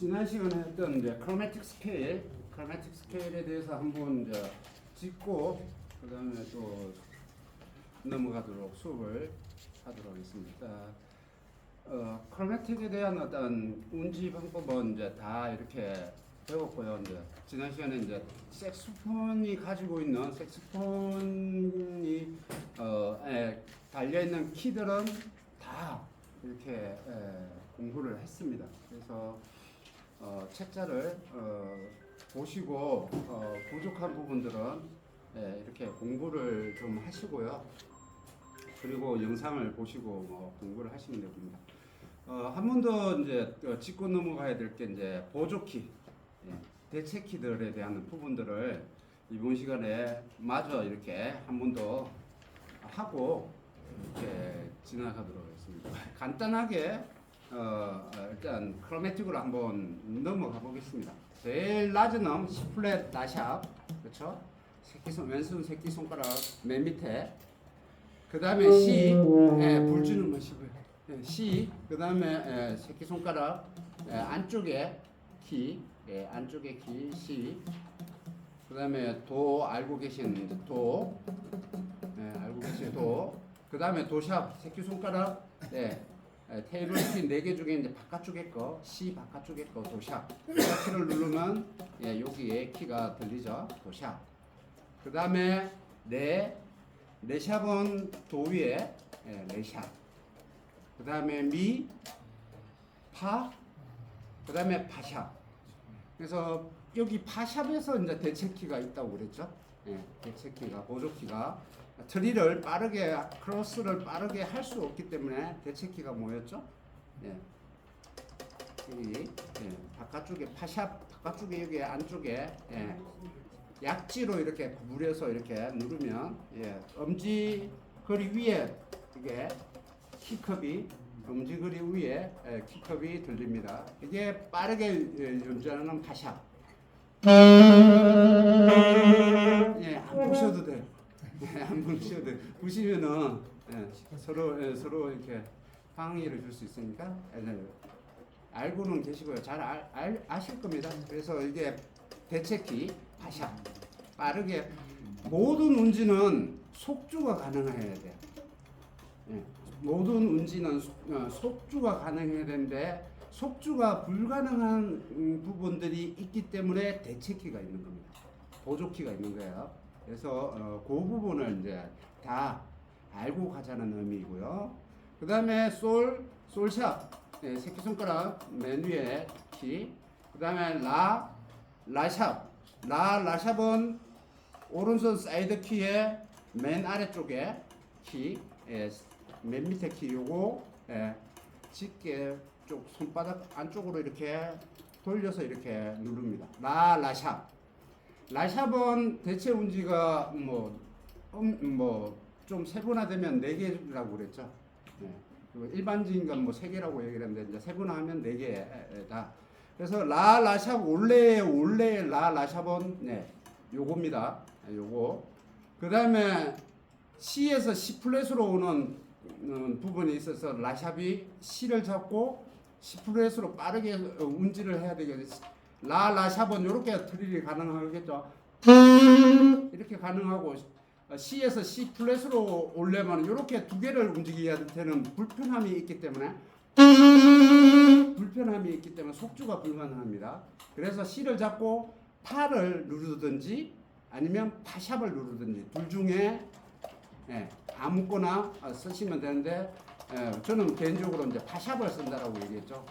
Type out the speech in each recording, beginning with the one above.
지난 시간에 했던 이제 크로매틱 스케일에 대해서 한번 이제 짚고 그다음에 또 넘어가도록 수업을 하도록 하겠습니다. 크로매틱에 대한 어떤 운지 방법은 이제 다 이렇게 배웠고요. 이제 지난 시간에 이제 색소폰이 가지고 있는 색소폰이 달려 있는 키들은 다 이렇게 공부를 했습니다. 그래서 책자를 보시고 부족한 부분들은 이렇게 공부를 좀 하시고요. 그리고 영상을 보시고 뭐 공부를 하시면 됩니다. 한 번 더 이제 짚고 넘어가야 될 게 이제 보조키, 대체 키들에 대한 부분들을 이번 시간에 마저 이렇게 한 번 더 하고 이렇게 지나가도록 하겠습니다. 간단하게 일단 크로매틱으로 한번 넘어가 보겠습니다. 제일 낮은 음 C 플랫 나샵, 그렇죠? 왼손 새끼 손가락 맨 밑에. 그 다음에 C, 불 주는 것이고요. C, 그 다음에 새끼 손가락 안쪽에 키, 안쪽에 키 C. 그 다음에 도 알고 계신 도, 알고 계신 도. 그 다음에 도샵 새끼 손가락, 테이블 키 4개 중에 이제 바깥쪽에 거 C 바깥쪽에 거 도샵. 키를 누르면 여기에 키가 들리죠. 도샵. 그 다음에 레샵은 도 위에 레샵. 그 다음에 미, 파, 그 다음에 파샵. 그래서 여기 파샵에서 이제 대체키가 있다고 그랬죠. 대체키가 보조키가 트리를 빠르게 크로스를 빠르게 할 수 없기 때문에 대체키가 뭐였죠? 여기 바깥쪽에 파샵 바깥쪽에 여기 안쪽에 약지로 이렇게 구부려서 이렇게 누르면 엄지거리 위에 이게 키컵이 엄지거리 위에 키컵이 들립니다. 이게 빠르게 연주하는 파샵. 안 보셔도 돼요. 안 보셔도 돼요. 보시면은 서로 이렇게 항의를 줄 수 있으니까 알고는 계시고요. 잘 아실 겁니다. 그래서 이게 대체키 파샵. 빠르게 모든 운지는 속주가 가능해야 돼요. 모든 운지는 속주가 가능해야 되는데 속주가 불가능한 부분들이 있기 때문에 대체키가 있는 겁니다. 보조키가 있는 거예요. 그래서 그 부분을 이제 다 알고 가자는 의미이고요. 그 다음에 솔샵, 새끼손가락 맨 위에 키. 그 다음에 라샵. 라샵은 오른손 사이드 키의 맨 아래쪽에 키, 맨 밑에 키 요거 집게 쪽 손바닥 안쪽으로 이렇게 돌려서 이렇게 누릅니다. 라샵. 라샵은 대체 운지가 좀 세분화되면 4개라고 그랬죠. 일반적인 건 3개라고 얘기를 했는데 이제 세분화하면 4개다. 그래서 라샵 원래 라샵은 요겁니다. 요거. 그다음에 C에서 C 플랫으로 오는 부분이 있어서 라샵이 C를 잡고 C 플랫으로 빠르게 운지를 해야 되겠죠. 라샵은 이렇게 트릴이 가능하겠죠. 이렇게 가능하고 C에서 C 플랫으로 오려면 이렇게 2개를 움직여야 되는 불편함이 있기 때문에 속주가 불가능합니다. 그래서 C를 잡고 파를 누르든지 아니면 파샵을 누르든지 둘 중에 아무거나 쓰시면 되는데 저는 개인적으로 이제 파샵을 쓴다라고 얘기했죠.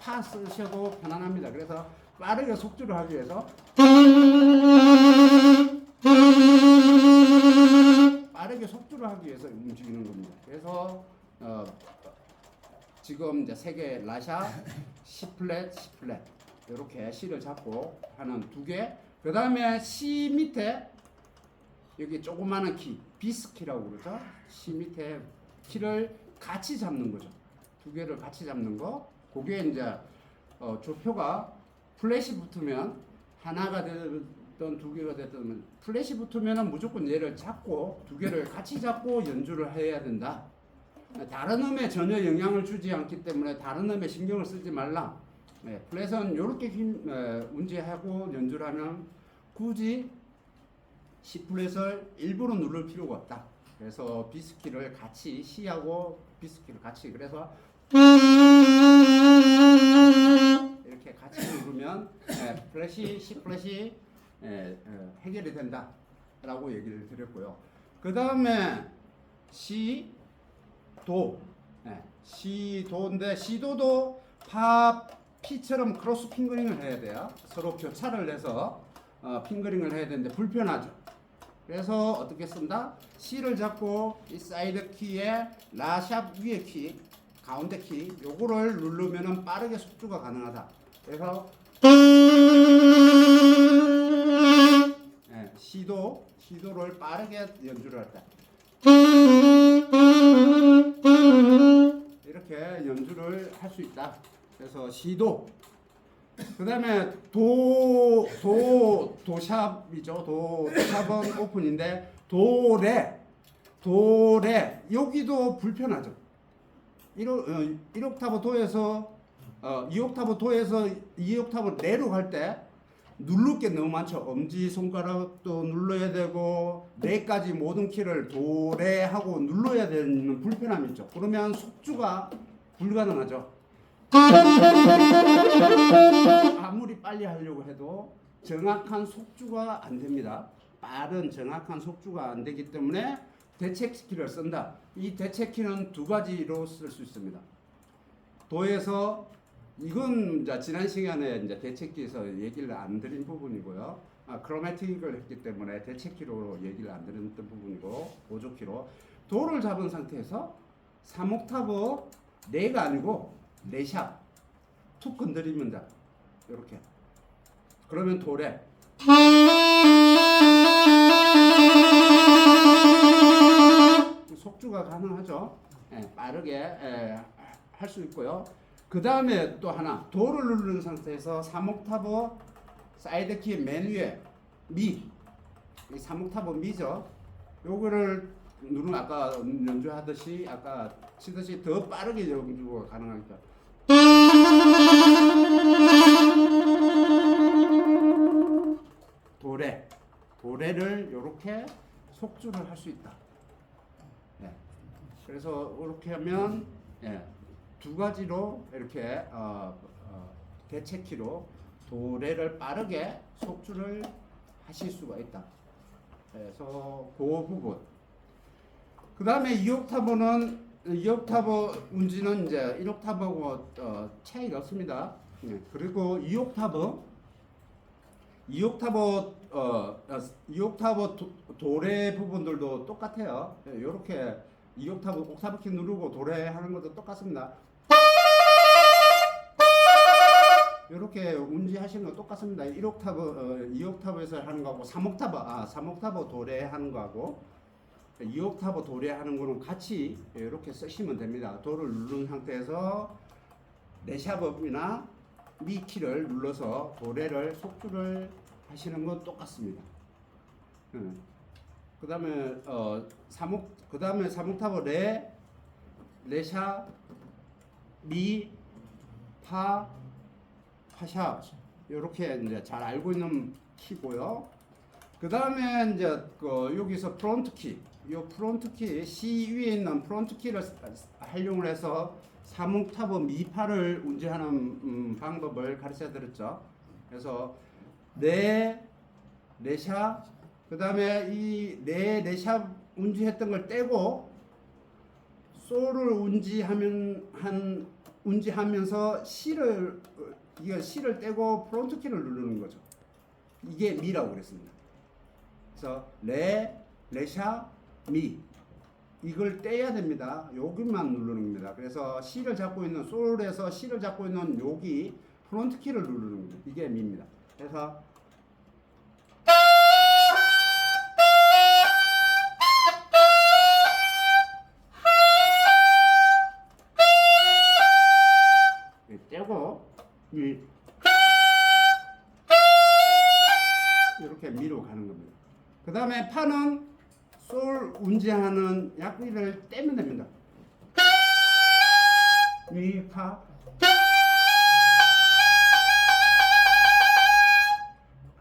파 쓰셔도 편안합니다. 그래서 빠르게 속주를 하기 위해서 움직이는 겁니다. 그래서 지금 이제 3개 라샵, C 플랫 이렇게 C를 잡고 하는 2개. 그 다음에 C 밑에 여기 조그마한 키, 비스키라고 그러죠. C 밑에 키를 같이 잡는 거죠. 2개를 같이 잡는 거. 그게 이제 조표가 플랫이 붙으면 하나가 되든 2개가 되든 플랫이 붙으면 무조건 얘를 잡고 2개를 같이 잡고 연주를 해야 된다. 다른 음에 전혀 영향을 주지 않기 때문에 다른 음에 신경을 쓰지 말라. 플랫은 이렇게 운지하고 연주를 하면 굳이 C 플랫을 일부러 누를 필요가 없다. 그래서 B스키를 같이 C하고 B스키를 같이 그래서 이렇게 같이 누르면 플랫이 C 플랫이 해결이 된다라고 얘기를 드렸고요. 그 다음에 C 도 C 도인데 C 도도 파 P처럼 크로스 핑거링을 해야 돼요. 서로 교차를 해서 핑거링을 해야 되는데 불편하죠. 그래서 어떻게 쓴다? C를 잡고 이 사이드 키에 라샵 위에 키, 가운데 키 요거를 누르면은 빠르게 속주가 가능하다. 그래서 C도를 빠르게 연주를 할 때 이렇게 연주를 할 수 있다. 그래서 C도. 그 다음에 도샵이죠. 도샵은 오픈인데 도레 여기도 불편하죠. 1옥타브 도에서 2옥타브 도에서 2옥타브 레로 갈 때 누를 게 너무 많죠. 엄지손가락도 눌러야 되고 레까지 모든 키를 도레 하고 눌러야 되는 불편함이 있죠. 그러면 속주가 불가능하죠. 아무리 빨리 하려고 해도 정확한 속주가 안 됩니다. 빠른 정확한 속주가 안 되기 때문에 대체키를 쓴다. 이 대체키는 두 가지로 쓸 수 있습니다. 도에서 이건 이제 지난 시간에 이제 대체키에서 얘기를 안 드린 부분이고요. 크로매틱을 했기 때문에 대체키로 얘기를 안 드렸던 부분이고 보조키로 도를 잡은 상태에서 3옥타브 4가 아니고 4샵 툭 건드리면 돼. 이렇게. 그러면 도래. 속주가 가능하죠. 빠르게 할 수 있고요. 그 다음에 또 하나 도를 누르는 상태에서 3옥타브 사이드 키 맨 위에 미, 이 3옥타브 미죠. 요거를 누르면 아까 연주하듯이 아까 치듯이 더 빠르게 연주가 가능하니까. 도레를 이렇게 속주를 할 수 있다. 그래서 이렇게 하면 두 가지로 이렇게 대체키로 도레를 빠르게 속주를 하실 수가 있다. 그래서 그 부분. 그 다음에 2옥타브는 2옥타브 운지는 이제 1옥타브하고 차이가 없습니다. 그리고 2옥타브 도레 부분들도 똑같아요. 이렇게 2옥타브 옥타브 키 누르고 도레 하는 것도 똑같습니다. 이렇게 운지 하시는 거 똑같습니다. 1옥타브 2옥타브에서 하는 거하고 3옥타브 도레 하는 거하고 2옥타브 도레 하는 거는 같이 이렇게 쓰시면 됩니다. 도를 누른 상태에서 레샵업이나 미 키를 눌러서 도레를 속주를 하시는 건 똑같습니다. 그 다음에 3옥타브 레샵, 미, 파, 파샵 이렇게 이제 잘 알고 있는 키고요. 그 다음에 이제 여기서 프론트 키, 이 프론트 키 C 위에 있는 프론트 키를 활용을 해서 3옥타브 미파를 운지하는 방법을 가르쳐 드렸죠. 그래서 레샵, 그 다음에 이 레샵 운지했던 걸 떼고 솔을 운지하면서 C를 떼고 프론트 키를 누르는 거죠. 이게 미라고 그랬습니다. 그래서 레샵, 미 이걸 떼야 됩니다. 여기만 누르는 겁니다. 그래서 C를 잡고 있는 솔에서 C를 잡고 있는 여기 프론트 키를 누르는 겁니다. 이게 미입니다. 그래서 떼고 이렇게 미로 가는 겁니다. 그 다음에 파는 솔 운지하는 약비를 떼면 됩니다. 미, 파.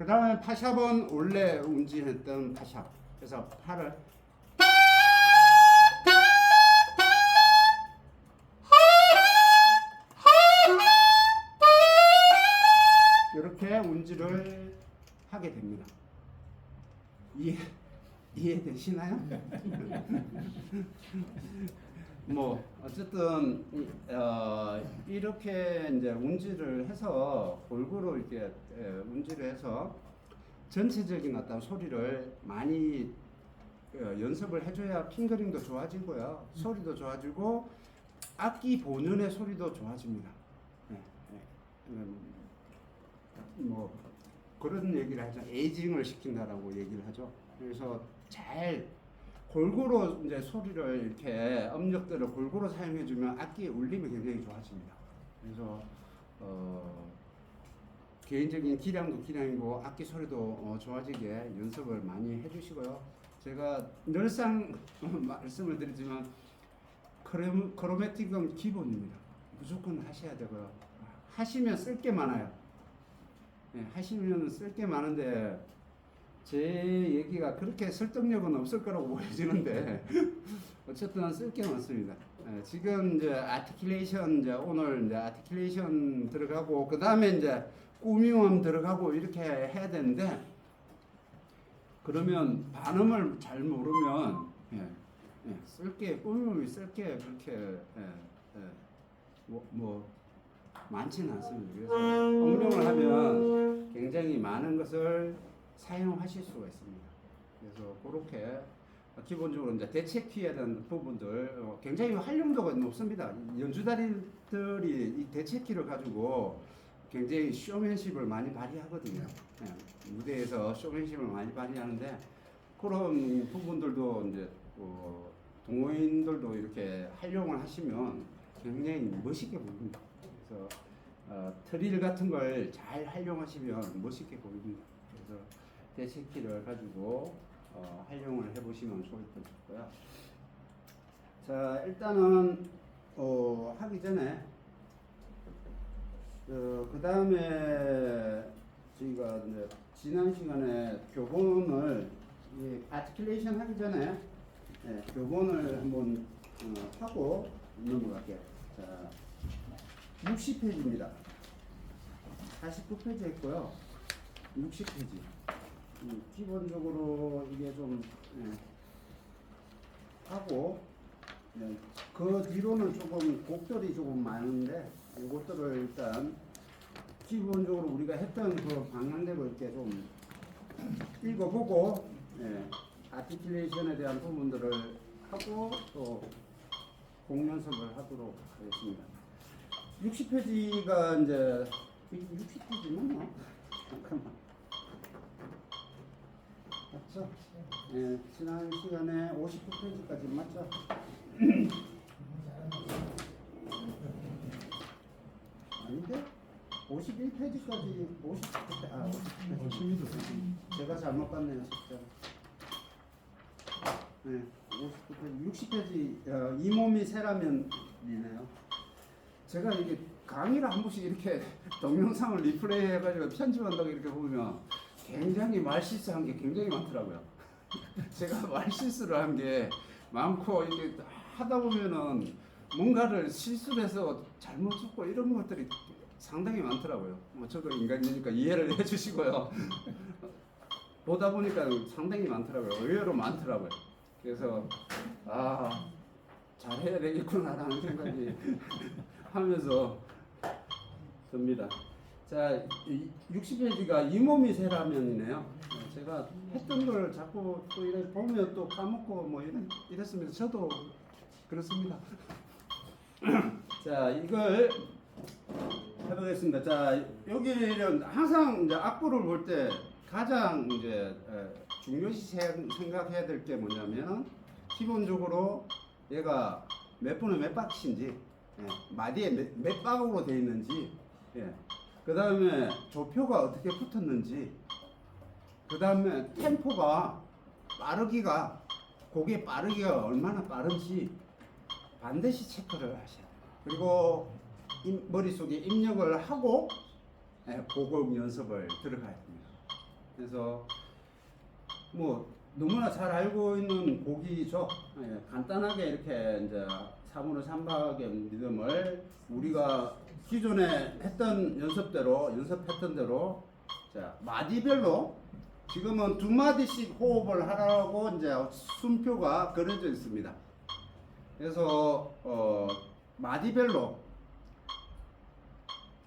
그 다음에 파샵은 원래 운지했던 파샵. 그래서 팔을 이렇게 운지를 하게 됩니다. 이해되시나요? 뭐 어쨌든 이렇게 이제 운지를 해서 골고루 이렇게 운지를 해서 전체적인 어떤 소리를 많이 연습을 해줘야 핑거링도 좋아지고요, 소리도 좋아지고 악기 본연의 소리도 좋아집니다. 뭐 그런 얘기를 하죠. 에이징을 시킨다라고 얘기를 하죠. 그래서 잘 골고루 이제 소리를 이렇게 음역대를 골고루 사용해주면 악기의 울림이 굉장히 좋아집니다. 그래서 개인적인 기량도 기량이고 악기 소리도 좋아지게 연습을 많이 해주시고요. 제가 늘상 말씀을 드리지만 크로매틱은 기본입니다. 무조건 하셔야 되고요. 하시면 쓸 게 많아요. 하시면 쓸 게 많은데 제 얘기가 그렇게 설득력은 없을 거라고 보여지는데 어쨌든 쓸 게 많습니다. 지금 이제 아티큘레이션 이제 오늘 이제 아티큘레이션 들어가고 그 다음에 이제 꾸밈음 들어가고 이렇게 해야 되는데 그러면 반음을 잘 모르면 쓸게 꾸밈음이 쓸게 그렇게 뭐 많지는 않습니다. 그래서 응용을 하면 굉장히 많은 것을 사용하실 수가 있습니다. 그래서 그렇게 기본적으로 이제 대체키에 대한 부분들 굉장히 활용도가 높습니다. 연주자들이 이 대체키를 가지고 굉장히 쇼맨십을 많이 발휘하거든요. 무대에서 쇼맨십을 많이 발휘하는데 그런 부분들도 이제 동호인들도 이렇게 활용을 하시면 굉장히 멋있게 보입니다. 그래서 트릴 같은 걸 잘 활용하시면 멋있게 보입니다. 그래서 대체키를 가지고 활용을 해보시면 좋을 것 같고요. 자, 일단은 하기 전에 그 다음에 저희가 이제 지난 시간에 교본을 아티큘레이션 하기 전에 교본을 한번 하고 넘어갈게요. 자, 60페이지입니다. 49페이지 했고요. 60페이지. 기본적으로 이게 좀 하고 그 뒤로는 조금 곡들이 조금 많은데 이것들을 일단 기본적으로 우리가 했던 그 방향대로 이렇게 좀 읽어보고 아티큘레이션에 대한 부분들을 하고 또 곡연습을 하도록 하겠습니다. 60페이지가 이제 60페이지면 잠깐만 맞죠? 지난 시간에 59페이지까지 맞죠? 아닌데? 51페이지까지 50페이지 제가 잘못 봤네요 숫자. 59페이지 60페이지 이 몸이 세라면이네요. 제가 이게 강의를 한 번씩 이렇게 동영상을 리플레이 해가지고 편집한다고 이렇게 보면 굉장히 말실수한 게 굉장히 많더라고요. 제가 말실수를 한 게 많고 이게 하다 보면은 뭔가를 실수를 해서 잘못 적고 이런 것들이 상당히 많더라고요. 뭐 저도 인간이니까 이해를 해주시고요. 보다 보니까 상당히 많더라고요. 의외로 많더라고요. 그래서 잘해야 되겠구나라는 생각이 하면서 듭니다. 자, 60페이지가 이 몸이 세라면이네요. 제가 했던 걸 자꾸 또 이래 보면 또 까먹고 뭐 이랬습니다. 저도 그렇습니다. 자, 이걸 해보겠습니다. 자, 여기는 항상 이제 악보를 볼 때 가장 이제 중요시 생각해야 될 게 뭐냐면 기본적으로 얘가 몇 분에 몇 박인지 마디에 몇 박으로 되어 있는지 그 다음에 조표가 어떻게 붙었는지 그 다음에 템포가 곡의 빠르기가 얼마나 빠른지 반드시 체크를 하셔야 돼요. 그리고 머릿속에 입력을 하고 곡음 연습을 들어가야 됩니다. 그래서 뭐 너무나 잘 알고 있는 곡이죠. 예, 간단하게 이렇게 이제 3분의 3박의 리듬을 우리가 기존에 했던 연습했던 대로 자, 마디별로 지금은 두 마디씩 호흡을 하라고 이제 순표가 그려져 있습니다. 그래서 마디별로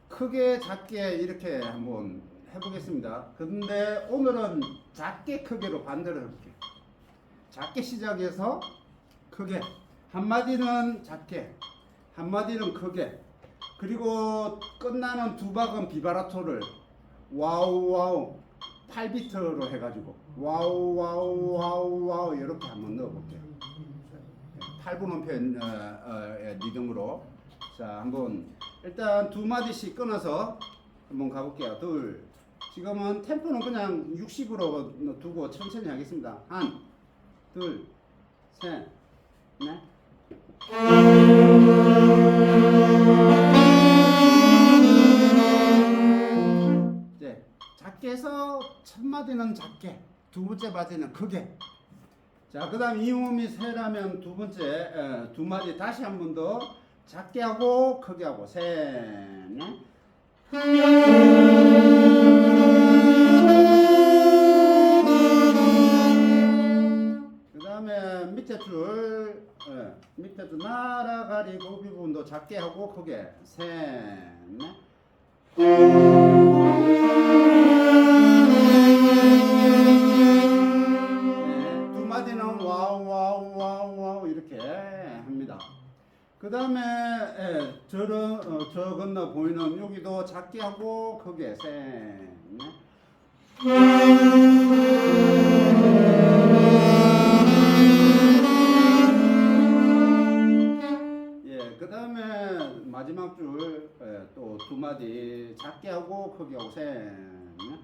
크게 작게 이렇게 한번 해보겠습니다. 근데 오늘은 작게 크게로 반대로 해볼게요. 작게 시작해서 크게, 한마디는 작게, 한마디는 크게, 그리고 끝나는 두 박은 비바라토를 와우 와우 8비트로 해가지고 와우 와우 와우 와우 이렇게 한번 넣어볼게요. 8분음표의 리듬으로. 자, 한번 일단 두 마디씩 끊어서 한번 가볼게요. 둘. 지금은 템포는 그냥 60으로 두고 천천히 하겠습니다. 한, 둘, 셋, 넷. 이제 작게 해서 첫 마디는 작게, 두 번째 마디는 크게. 자, 그 다음 이 음이 세라면 두 번째 두 마디 다시 한 번 더 작게 하고 크게 하고 셋, 넷. 그 다음에 밑에 줄 밑에 줄 날아가리 그 부분도 작게 하고 크게 셋, 넷. 두 마디는 와우 와우 와우 와우 이렇게 합니다. 그 다음에 저 건너 보이는 여기도 작게 하고 크게 셋, 넷. 예, 그 다음에 마지막 줄 또 두 마디 작게 하고 크게 하고 셋, 넷.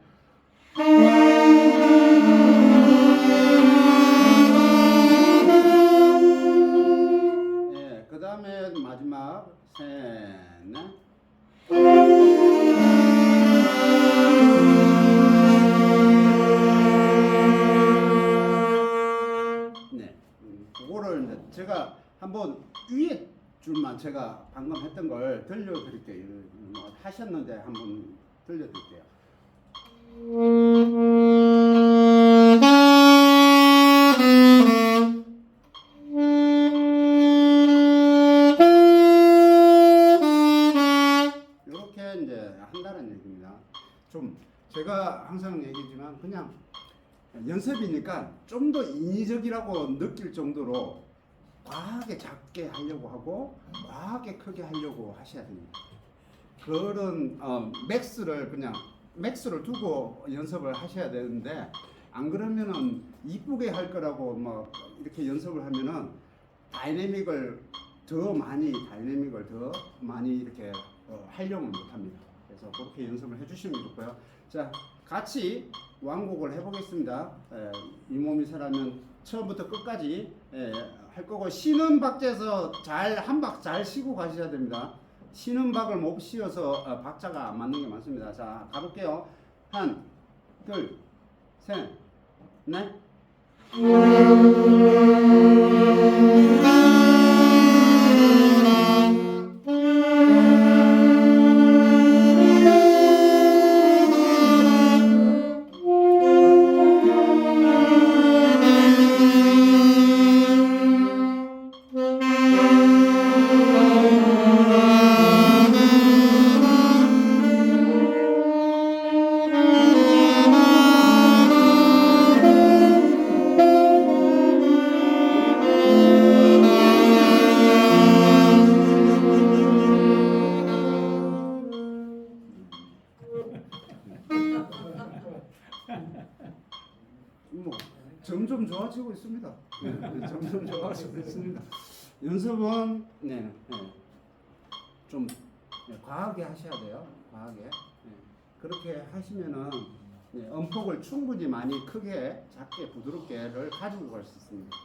예, 그 다음에 마지막 셋, 넷. 네, 그거를 이제 제가 한번 위에 줄만 제가 방금 했던 걸 들려드릴게요. 하셨는데 한번 들려드릴게요. 이렇게 이제 한다는 얘기입니다. 좀 제가 항상 얘기지만 그냥 연습이니까 좀 더 인위적이라고 느낄 정도로 과하게 작게 하려고 하고 과하게 크게 하려고 하셔야 됩니다. 그런 맥스를 두고 연습을 하셔야 되는데 안 그러면은 이쁘게 할 거라고 막 이렇게 연습을 하면은 다이내믹을 더 많이 이렇게 하려고 못합니다. 그래서 그렇게 연습을 해주시면 좋고요. 자, 같이 완곡을 해보겠습니다. 이 몸이 사라면 처음부터 끝까지 할 거고 쉬는 박자에서 한 박 잘 쉬고 가셔야 됩니다. 쉬는 박을 못 쉬어서 박자가 안 맞는 게 많습니다. 자, 가볼게요. 한, 둘, 셋, 넷. 뭐 점점 좋아지고 있습니다. 점점 좋아지고 있습니다. 연습은 좀 과하게 하셔야 돼요. 과하게. 그렇게 하시면은 음폭을 충분히 많이 크게, 작게, 부드럽게를 가지고 갈 수 있습니다.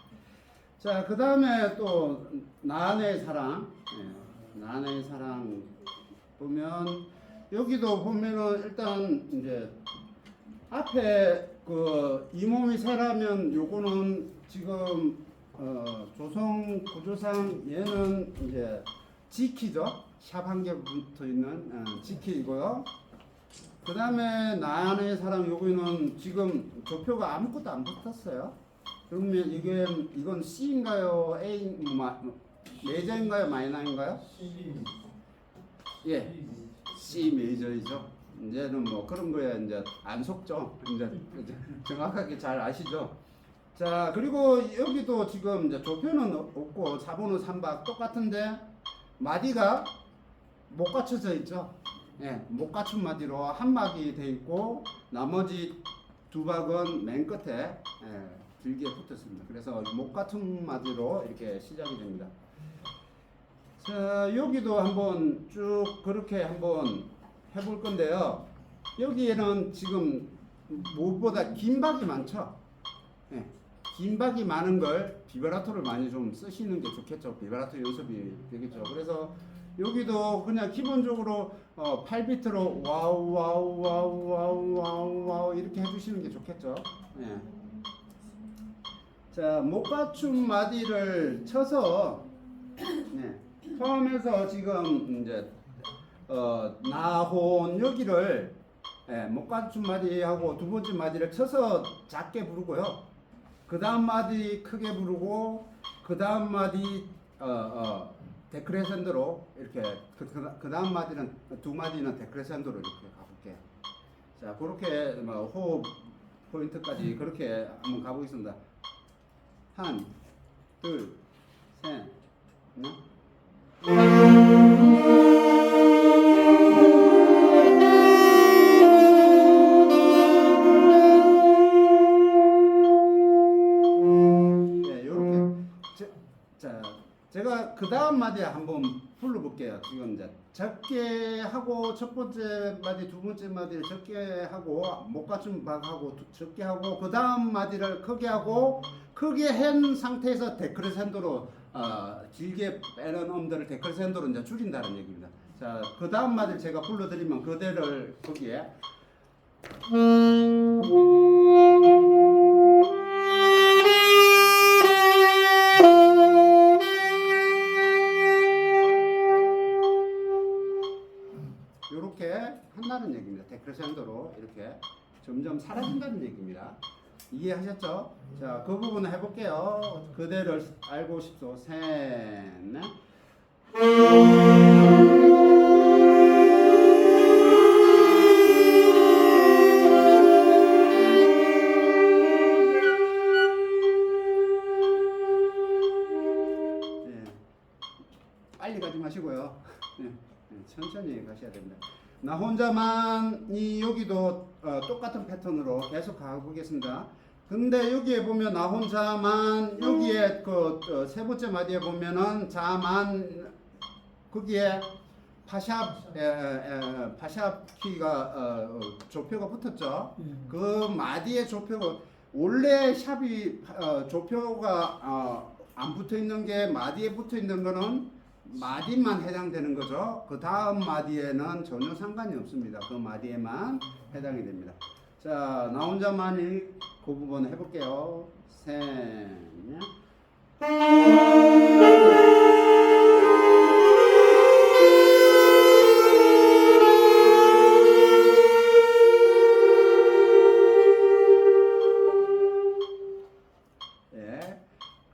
자, 그 다음에 또 나의 사랑, 나의 사랑 보면 여기도 보면은 일단 이제 앞에 그 이 몸이 새라면 요거는 지금 조성 구조상 얘는 이제 G키죠. 샵 한 개 붙어 있는 G키이고요. 그 다음에 나의 사람 여기는 지금 조표가 아무것도 안 붙었어요. 그러면 이건 C인가요? A 메이저인가요? 마이너인가요? 예, C 메이저이죠. 이제는 뭐 그런 거에 이제 안 속죠. 이제 정확하게 잘 아시죠. 자, 그리고 여기도 지금 이제 조표는 없고 4번은 3박 똑같은데 마디가 못 갖춰져 있죠. 예, 못 갖춘 마디로 한 막이 돼 있고 나머지 두 박은 맨 끝에 길게 붙었습니다. 그래서 못 갖춘 마디로 이렇게 시작이 됩니다. 자, 여기도 한번 쭉 그렇게 한번 해볼 건데요. 여기에는 지금 무엇보다 긴 박이 많죠. 예, 긴 박이 많은 걸 비브라토를 많이 좀 쓰시는 게 좋겠죠. 비브라토 연습이 되겠죠. 그래서 여기도 그냥 기본적으로 8비트로 와우 와우 와우 와우 와우 와우 이렇게 해주시는 게 좋겠죠. 예. 자, 못 갖춘 마디를 쳐서 처음에서 지금 이제 나혼 여기를 못 갖춘 마디하고 두 번째 마디를 쳐서 작게 부르고요. 그 다음 마디 크게 부르고 그 다음 마디 데크레센도로 이렇게 그 다음 마디는 두 마디는 데크레센도로 이렇게 가볼게요. 자, 그렇게 호흡 포인트까지 그렇게 한번 가보겠습니다. 한, 둘, 셋, 넷. 제가 그 다음 마디 한번 불러볼게요. 지금 이제 적게 하고 첫 번째 마디, 두 번째 마디를 적게 하고 못 갖춘 박하고 적게 하고 그 다음 마디를 크게 하고 크게 한 상태에서 데크레센도로 길게 빼는 음들을 데크레센도로 이제 줄인다는 얘기입니다. 자, 그 다음 마디를 제가 불러드리면 그대를 거기에 이렇게 한다는 얘기입니다. 데크레센도로 이렇게 점점 사라진다는 얘기입니다. 이해하셨죠? 자, 그 부분을 해볼게요. 그대를 알고 싶소. 셋, 넷. 빨리 가지 마시고요. 천천히 가셔야 됩니다. 나 혼자만이 여기도 똑같은 패턴으로 계속 가보겠습니다. 근데 여기에 보면 나 혼자만 여기에 그 세 번째 마디에 보면은 자만 거기에 파샵 키가 조표가 붙었죠. 그 마디의 조표가 원래 샵이 조표가 안 붙어 있는 게 마디에 붙어 있는 거는 마디만 해당되는 거죠. 그 다음 마디에는 전혀 상관이 없습니다. 그 마디에만 해당이 됩니다. 자, 나 혼자만이 그 부분 해볼게요. 셋, 넷.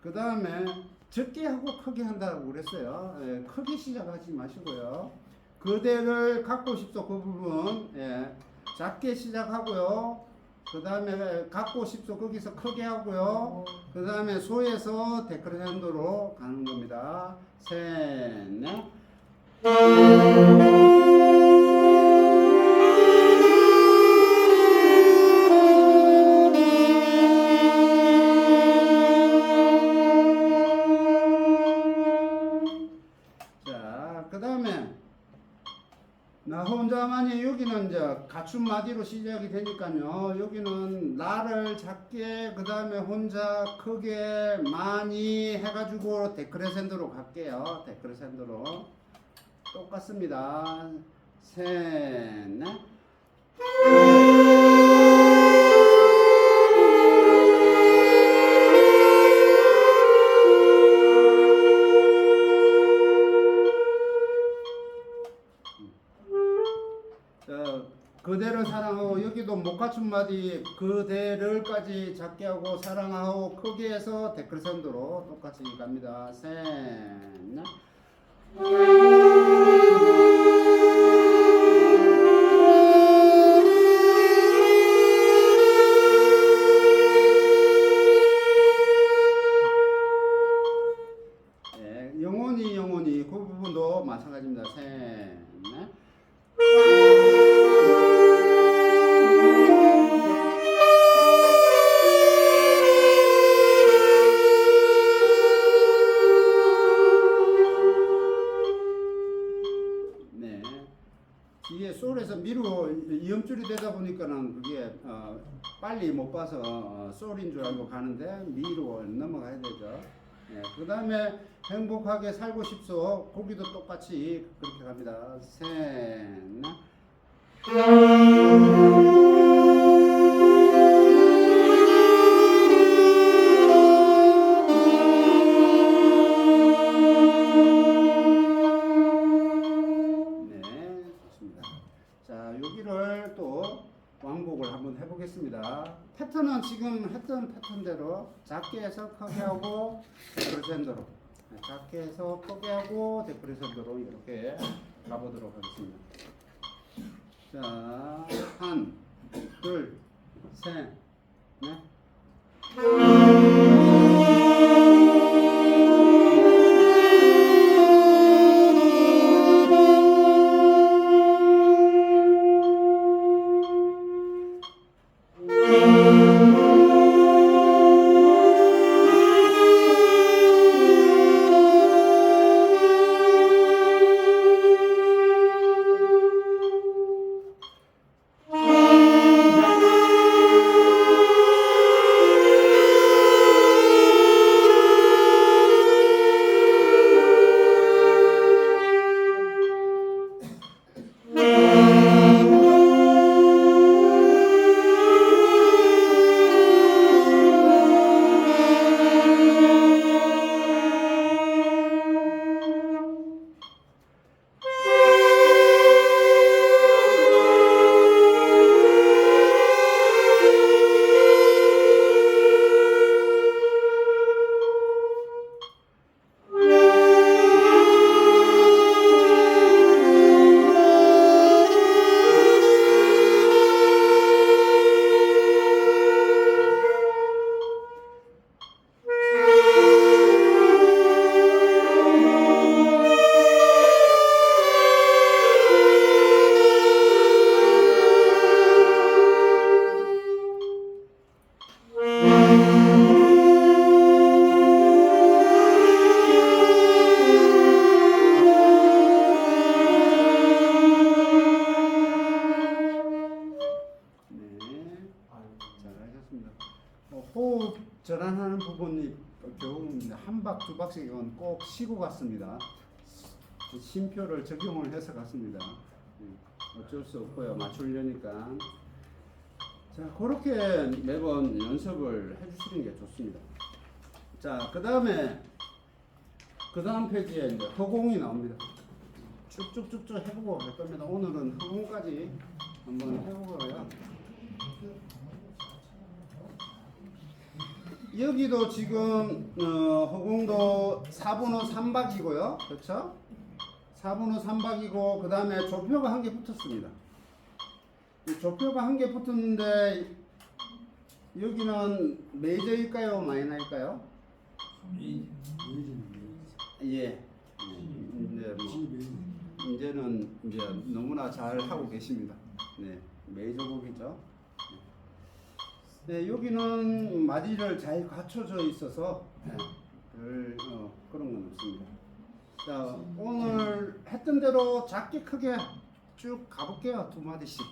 그 다음에 적게 하고 크게 한다고 그랬어요. 크게 시작하지 마시고요. 그대를 갖고 싶소 그 부분 작게 시작하고요. 그 다음에 갖고 싶소 거기서 크게 하고요. 그 다음에 소에서 데크레센도로 가는 겁니다. 셋, 넷. 나 혼자만이 여기는 이제 갖춘 마디로 시작이 되니까요. 여기는 나를 작게 그 다음에 혼자 크게 많이 해가지고 데크레센도로 갈게요. 데크레센도로 똑같습니다. 셋, 넷. 그대를 사랑하고 여기도 못 갖춘 마디 그대를까지 작게 하고 사랑하고 크게 해서 데크리센도로 똑같이 갑니다. 셋, 넷. 영혼이 그 부분도 마찬가지입니다. 셋, 넷. 네. 뒤에 솔에서 미로 이음줄이 되다 보니까는 그게 빨리 못 봐서 솔인 줄 알고 가는데 미로 넘어가야 되죠. 네. 그 다음에 행복하게 살고 싶소. 거기도 똑같이 그렇게 갑니다. 셋, 넷. 네, 좋습니다. 자, 여기를 또 왕복을 한번 해보겠습니다. 패턴은 지금 했던 패턴대로 작게 해서 크게 하고 데크리센도로, 작게 해서 크게 하고 데크리센도로 이렇게 가보도록 하겠습니다. 자, 한, 둘, 셋, 넷. 호흡 전환하는 부분이 겨우 한 박 두 박씩은 꼭 쉬고 갔습니다. 심표를 적용을 해서 갔습니다. 어쩔 수 없고요. 맞추려니까. 자, 그렇게 매번 연습을 해주시는 게 좋습니다. 자, 그 다음에 그 다음 페이지에 이제 허공이 나옵니다. 쭉쭉쭉쭉 해보고 할 겁니다. 오늘은 허공까지 한번 해보고요. 여기도 지금 허공도 4분의 3박이고요. 그렇죠? 4분의 3박이고 그 다음에 조표가 한 개 붙었습니다. 이 조표가 한 개 붙었는데 여기는 메이저일까요? 마이너일까요? 예. 이제는 이제 너무나 잘 하고 계십니다. 네, 메이저곡이죠. 네, 여기는 마디를 잘 갖춰져 있어서 그런 건 없습니다. 자, 오늘 했던 대로 작게 크게 쭉 가볼게요. 두 마디씩.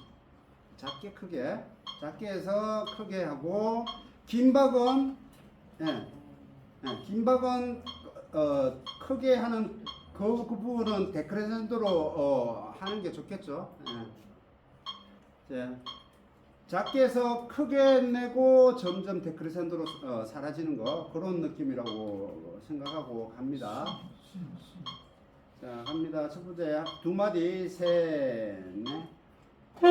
작게 크게, 작게 해서 크게 하고 긴 박은 긴 박은 크게 하는 그 부분은 데크레센도로 하는 게 좋겠죠. 자, 작게 해서 크게 내고 점점 데크레센도로 사라지는 거 그런 느낌이라고 생각하고 갑니다. 자, 갑니다. 첫 번째 두 마디 셋, 넷. 네,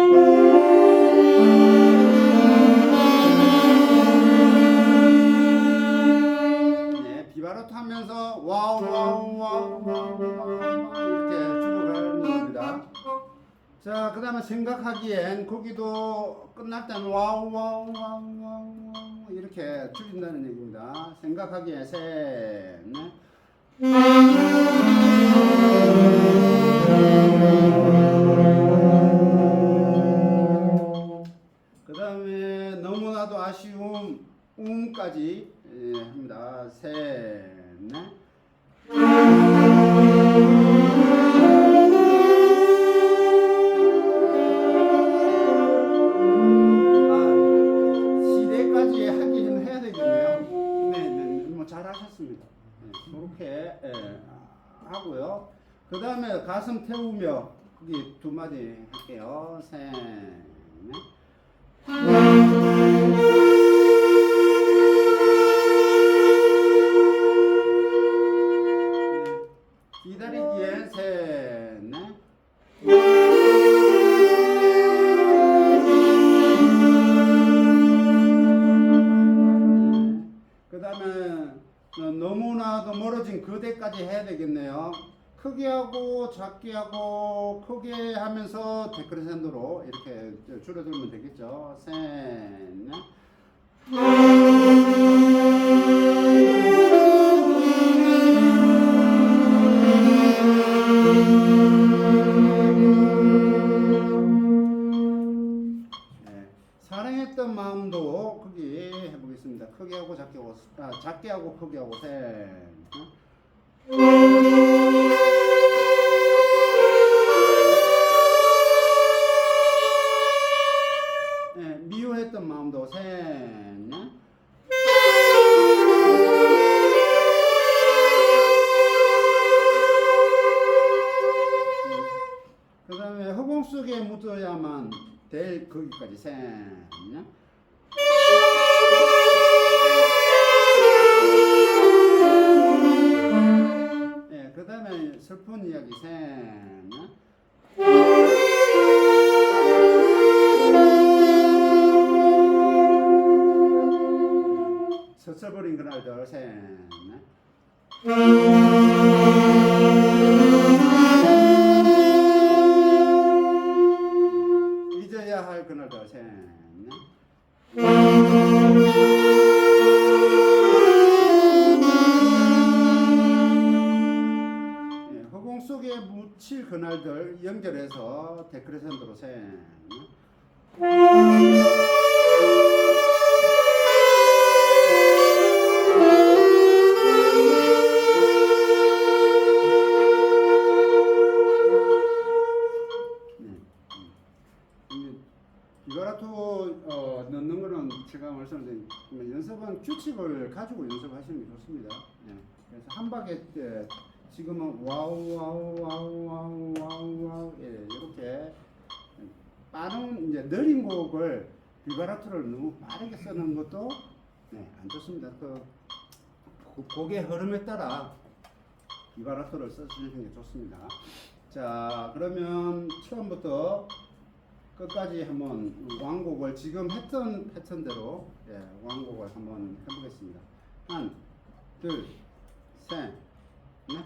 비바라토 하면서 와우 와우 와우 와우 와우 이렇게 줄여가는 겁니다. 자, 그 다음에 생각하기엔 거기도 끝날 때는 와우 와우 와우 와우 와우 이렇게 줄인다는 얘기입니다. 생각하기에 셋, 넷. 그 다음에 너무나도 아쉬움 까지 합니다. 셋, 넷. 시대까지 하기는 해야 되겠네요. 네, 뭐 잘하셨습니다. 그렇게 하고요. 그 다음에 가슴 태우며 거기 두 마디 할게요. 셋, 넷. 기다리기에 셋, 넷. 그 다음에 너무나도 멀어진 그대까지 해야 되겠네요. 크게 하고 작게 하고 크게 하면서 데크레센도로 이렇게 줄여들면 되겠죠. 셋, 넷. 사랑했던 마음도 크게 해보겠습니다. 크게 하고 작게 하고 작게 하고 크게 하고 셋. 네, 미워했던 마음도 셋. 넷. 그 다음에 허공 속에 묻어야만 될 거기까지 셋. 넷. 네, 그 다음에 슬픈 이야기 셋. 넷. 서쳐버린 그날들 셋. 넷. 잊어야 할 그날들 셋. 넷. 네, 허공 속에 묻힐 그날들 연결해서 데크레센도로 셋. 넷. 비바라토 넣는 거는 제가 말씀드린 연습은 규칙을 가지고 연습하시는 게 좋습니다. 네. 그래서 한 박에 지금은 와우 와우 와우 와우 와우 와우 이렇게 빠른 이제 느린 곡을 비바라토를 너무 빠르게 쓰는 것도 안 좋습니다. 그 곡의 흐름에 따라 비바라토를 써주시는 게 좋습니다. 자, 그러면 처음부터 끝까지 한번 완곡을 지금 했던 패턴대로 완곡을 한번 해보겠습니다. 한, 둘, 셋, 넷.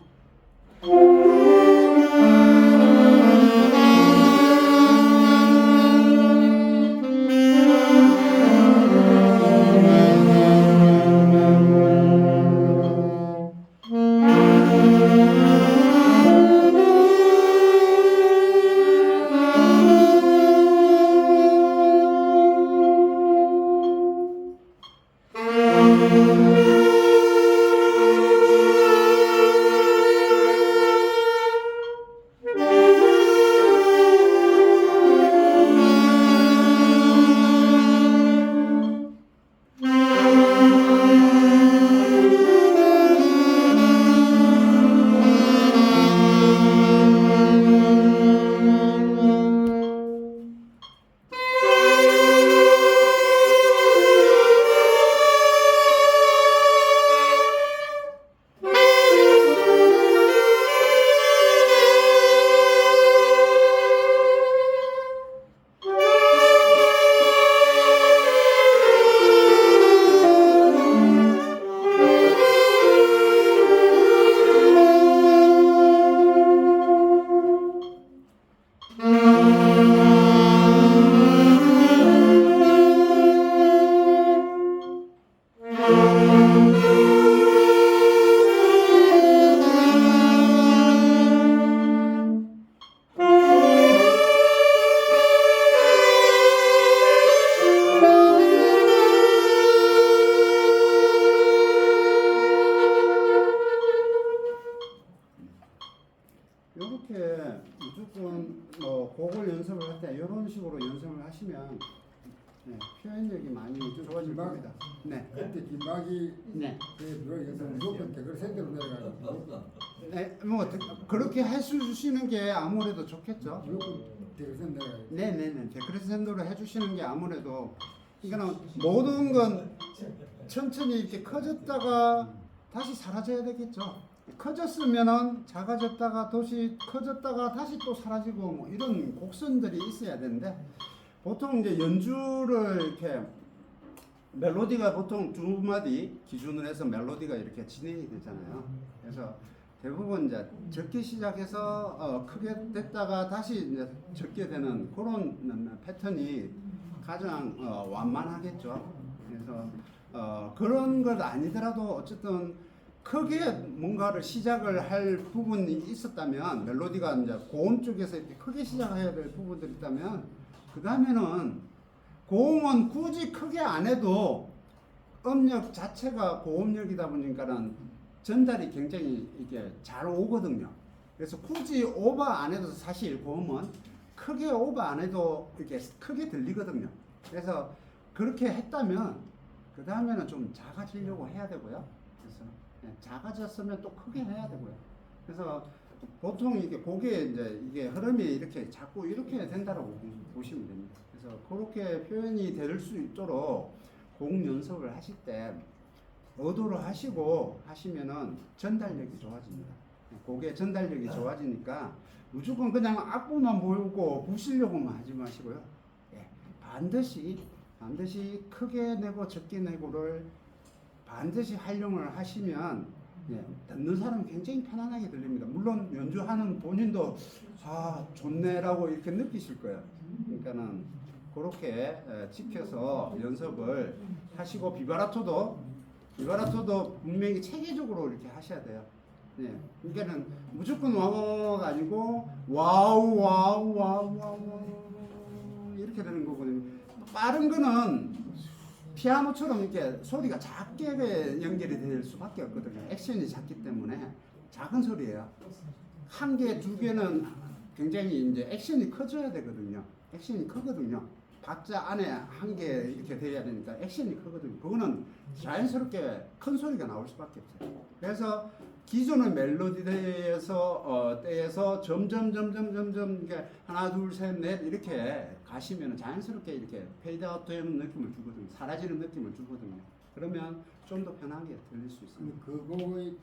연습을 할 때 이런 식으로 연습을 하시면 네, 표현력이 많이 좋아질 겁니다. 네. 그때 김박이 네. 그래서 무조건 댓글 센터로 내려가고 네, 뭐 그렇게 해주시는 게 아무래도 좋겠죠. 무조건 댓글 센터 내려가고 네네네. 데크레스 센터로 해주시는 게 아무래도 그러니까 모든 건 천천히 이렇게 커졌다가 다시 사라져야 되겠죠. 커졌으면은 작아졌다가 다시 커졌다가 다시 또 사라지고 뭐 이런 곡선들이 있어야 되는데 보통 이제 연주를 이렇게 멜로디가 보통 두 마디 기준으로 해서 멜로디가 이렇게 진행이 되잖아요. 그래서 대부분 이제 적게 시작해서 크게 됐다가 다시 이제 적게 되는 그런 패턴이 가장 완만하겠죠. 그래서 그런 것 아니더라도 어쨌든 크게 뭔가를 시작을 할 부분이 있었다면 멜로디가 이제 고음 쪽에서 이렇게 크게 시작해야 될 부분들이 있다면 그 다음에는 고음은 굳이 크게 안 해도 음력 자체가 고음력이다 보니까는 전달이 굉장히 이게 잘 오거든요. 그래서 굳이 오버 안 해도 사실 고음은 크게 오버 안 해도 이렇게 크게 들리거든요. 그래서 그렇게 했다면 그 다음에는 좀 작아지려고 해야 되고요. 그래서 작아졌으면 또 크게 해야 되고요. 그래서 보통 이게 곡에 이제 이게 흐름이 이렇게 자꾸 이렇게 된다라고 보시면 됩니다. 그래서 그렇게 표현이 될 수 있도록 곡 연습을 하실 때 의도로 하시고 하시면은 전달력이 좋아집니다. 곡의 전달력이 좋아지니까 무조건 그냥 악보만 보고 부시려고만 하지 마시고요. 예, 반드시 크게 내고 적게 내고를 반드시 활용을 하시면 예, 듣는 사람은 굉장히 편안하게 들립니다. 물론 연주하는 본인도 좋네라고 이렇게 느끼실 거예요. 그러니까는 그렇게 지켜서 연습을 하시고 비바라토도 분명히 체계적으로 이렇게 하셔야 돼요. 예, 그러니까는 무조건 와우가 아니고 와우 이렇게 되는 거거든요. 빠른 거는 피아노처럼 이렇게 소리가 작게 연결이 될 수밖에 없거든요. 액션이 작기 때문에 작은 소리예요. 한 개, 두 개는 굉장히 이제 액션이 커져야 되거든요. 액션이 크거든요. 박자 안에 한 개 이렇게 돼야 되니까 액션이 크거든요. 그거는 자연스럽게 큰 소리가 나올 수밖에 없어요. 그래서 기존의 멜로디에서 때에서 점점 이렇게 하나 둘 셋 넷 이렇게 가시면 자연스럽게 이렇게 페이드아웃 되는 느낌을 주거든요. 사라지는 느낌을 주거든요. 그러면 좀 더 편하게 들릴 수 있습니다. 그 곡의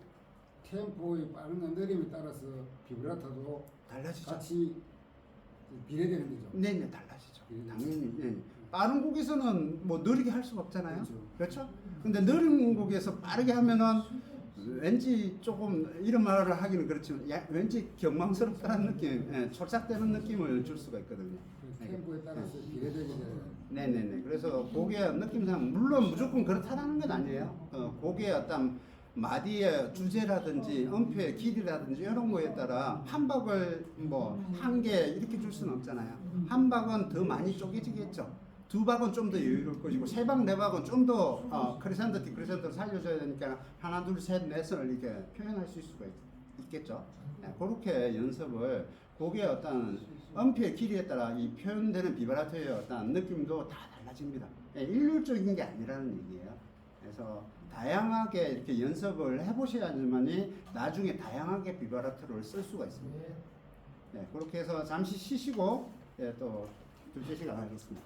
템포의 빠른 느림에 따라서 비브라토도 달라지죠. 같이 비례되는 거죠. 네네 달라지죠. 당연히. 네. 빠른 곡에서는 뭐 느리게 할 수가 없잖아요. 그렇죠? 근데 느린 곡에서 빠르게 하면은 왠지 조금 이런 말을 하기는 그렇지만 왠지 경망스럽다는 느낌, 촐싹대는 느낌을 줄 수가 있거든요. 템포에 따라서 비례되게 돼요. 네네네. 그래서 곡의 느낌상 물론 무조건 그렇다는 건 아니에요. 곡의 어떤 마디의 주제라든지 음표의 길이라든지 이런 거에 따라 한 박을 뭐 한 개 이렇게 줄 수는 없잖아요. 한 박은 더 많이 쪼개지겠죠. 두 박은 좀 더 여유로울 것이고 세 박, 네 박은 좀 더 크리산도, 디크리산도를 살려줘야 되니까 하나, 둘, 셋, 넷을 이렇게 표현할 수 있을 수가 있겠죠. 네, 그렇게 연습을 곡의 어떤 음표의 길이에 따라 이 표현되는 비브라토의 어떤 느낌도 다 달라집니다. 네, 일률적인 게 아니라는 얘기예요. 그래서 다양하게 이렇게 연습을 해보셔야지만이 나중에 다양하게 비브라토를 쓸 수가 있습니다. 네, 그렇게 해서 잠시 쉬시고 또 둘째 시간 하겠습니다.